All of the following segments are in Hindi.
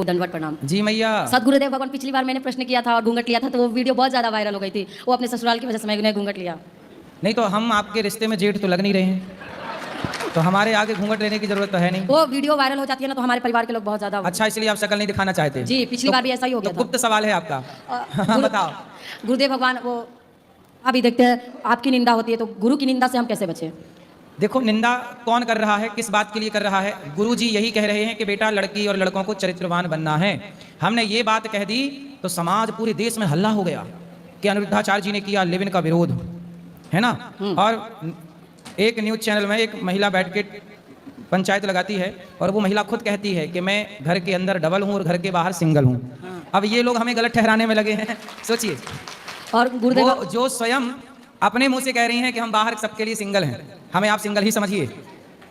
दंडवत प्रणाम। जी मैया। सदगुरुदेव भगवान, पिछली बार मैंने प्रश्न किया था और घूंघट लिया था तो वो वीडियो बहुत ज़्यादा वायरल हो गई थी। वो अपने ससुराल की वजह से मैंने घूंघट लिया। नहीं तो हम आपके रिश्ते में जेठ तो लग नहीं रहे हैं, तो हमारे आगे घूंघट लेने की जरूरत तो है नहीं। वो वीडियो वायरल हो जाती है ना तो हमारे परिवार के लोग बहुत ज़्यादा। अच्छा, इसलिए आप शक्ल नहीं दिखाना चाहते? जी, पिछली बार भी ऐसा ही हो गया तो था। गुप्त सवाल है आपका। बताओ। गुरुदेव भगवान, वो अभी देखते हैं आपकी निंदा होती है तो गुरु की निंदा से हम कैसे बचें? देखो, निंदा कौन कर रहा है, किस बात के लिए कर रहा है? गुरु जी यही कह रहे हैं कि बेटा लड़की और लड़कों को चरित्रवान बनना है। हमने ये बात कह दी तो समाज पूरे देश में हल्ला हो गया कि अनिरुद्धाचार्य जी ने किया लिव इन का विरोध, है ना। और एक न्यूज चैनल में एक महिला बैठ के पंचायत लगाती है और वो महिला खुद कहती है कि मैं घर के अंदर डबल हूँ और घर के बाहर सिंगल हूँ। अब ये लोग हमें गलत ठहराने में लगे हैं, सोचिए। और गुरुदेव वो जो स्वयं अपने मुंह से कह रही हैं कि हम बाहर सबके लिए सिंगल हैं, हमें आप सिंगल ही समझिए,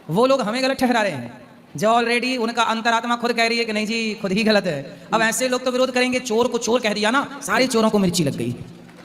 वो लोग हमें गलत ठहरा रहे हैं जो ऑलरेडी उनका अंतरात्मा खुद कह रही है कि नहीं जी खुद ही गलत है। अब ऐसे लोग तो विरोध करेंगे। चोर को चोर कह दिया ना, सारे चोरों को मिर्ची लग गई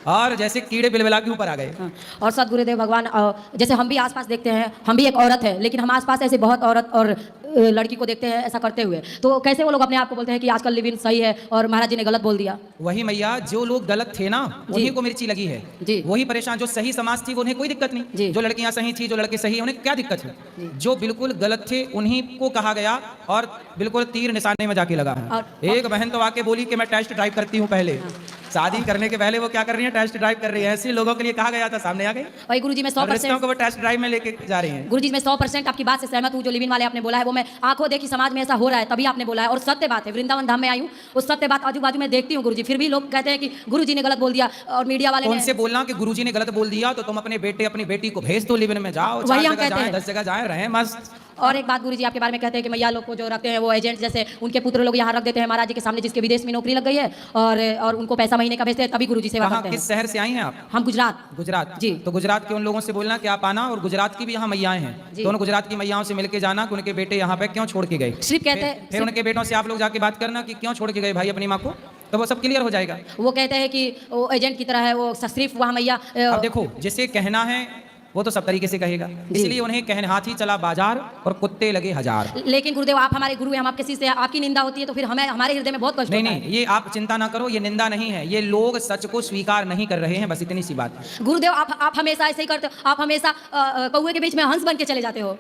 और जैसे कीड़े बिलबिला के ऊपर आ गए। और सदगुरुदेव भगवान, जैसे हम भी आसपास देखते हैं, हम भी एक औरत है लेकिन हम आसपास ऐसे बहुत औरत और लड़की को देखते हैं ऐसा करते हुए, तो कैसे वो लोग अपने आप को बोलते हैं कि आजकल लिव इन सही है और महाराज जी ने गलत बोल दिया? वही मैया, जो लोग गलत थे ना उन्हीं को मिर्ची लगी है जी। वही परेशान। जो सही समाज थी वो उन्हें कोई दिक्कत नहीं, जो लड़कियां सही थी, जो लड़के सही, उन्हें क्या दिक्कत है? जो बिल्कुल गलत थे उन्हीं को कहा गया और बिल्कुल तीर निशाने में जाके लगा है। एक बहन तो आके बोली कि मैं टेस्ट ड्राइव करती हूँ पहले। शादी करने के पहले वो क्या कर रही है? टेस्ट ड्राइव कर रही है। ऐसे लोगों के लिए कहा गया था, सामने आ गए। वही गुरुजी, मैं 100% को वो टेस्ट ड्राइव में लेके जा रही हैं। गुरुजी, मैं 100% आपकी बात से सहमत हूँ। जो लिव इन वाले आपने बोला है वो मैं आंखों देखी समाज में ऐसा हो रहा है तभी आपने बोला है और सत्य बात है। वृंदावन धाम में आई हूँ, उस सत्य बात आजू बाजू में देखती हूँ गुरुजी, फिर भी लोग कहते हैं कि गुरुजी ने गलत बोल दिया और मीडिया वाले उनसे बोलना कि गुरुजी ने गलत बोल दिया तो तुम अपने बेटे अपनी बेटी को भेज दो लिव इन में, जाओ वही हम कहते हैं 10 जगह जाए, रहे मस्त। और एक बात गुरुजी आपके बारे में कहते हैं कि मैया लोग को जो रखते हैं वो एजेंट जैसे उनके पुत्र लोग यहाँ रख देते हैं महाराज जी के सामने जिसके विदेश में नौकरी लग गई है और उनको पैसा महीने का भेजते हैं तभी गुरुजी सेवा करते हैं। किस शहर से आई हैं आप? हम गुजरात। गुजरात जी। तो गुजरात के उन लोगों से बोलना कि आप आना, और गुजरात की भी यहाँ मैयाएं हैं तो उन गुजरात की मैयाओं से मिलके जाना कि उनके बेटे यहाँ पे क्यों छोड़ के गए। सिर्फ कहते हैं, फिर उनके बेटों से आप लोग जाके बात करना कि क्यों छोड़ के गए भाई अपनी माँ को, तो वो सब क्लियर हो जाएगा। वो कहते हैं कि वो एजेंट की तरह है, वो सिर्फ वहाँ मैया। अब देखो, जिसे कहना है वो तो सब तरीके से कहेगा, इसलिए उन्हें कहने हाथी चला बाजार और कुत्ते लगे हजार। लेकिन गुरुदेव आप हमारे गुरु हैं, हम आपके शिष्य हैं, आपकी निंदा होती है तो फिर हमें हमारे हृदय में बहुत कष्ट होता है। नहीं, ये आप चिंता ना करो, ये निंदा नहीं है, ये लोग सच को स्वीकार नहीं कर रहे हैं, बस इतनी सी बात। गुरुदेव आप हमेशा ऐसे ही करते हो, आप हमेशा कौवे के बीच में हंस बन के चले जाते हो।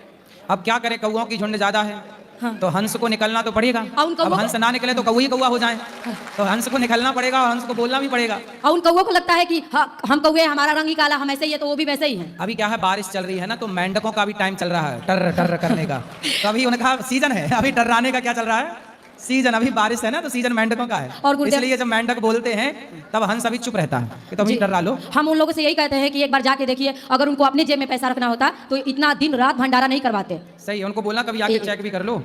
अब क्या करें, कौओं की झुंड ज्यादा है। हाँ। तो हंस को निकलना तो पड़ेगा। अब हंस ना निकले तो कौवा ही कौवा हो जाए। तो हंस को निकलना पड़ेगा और हंस को बोलना भी पड़ेगा। और उन कौवों को लगता है कि हम कौवे, हमारा रंग ही काला, हम ऐसे ही है तो वो भी वैसे ही है। अभी क्या है, बारिश चल रही है ना तो मेंढकों का भी टाइम चल रहा है टर टर करने का। तो अभी उनका सीजन है, अभी टर्राने का क्या चल रहा है? सीजन। अभी बारिश है ना तो सीजन मेंढकों का है, और इसलिए जब मेंढक बोलते हैं तब हंस अभी चुप रहता है कि तुम ही टर्रा लो। हम उन लोगों से यही कहते हैं कि एक बार जाके देखिए, अगर उनको अपनी जेब में पैसा रखना होता तो इतना दिन रात भंडारा नहीं करवाते। सही, उनको बोलना कभी आके चेक भी कर लो।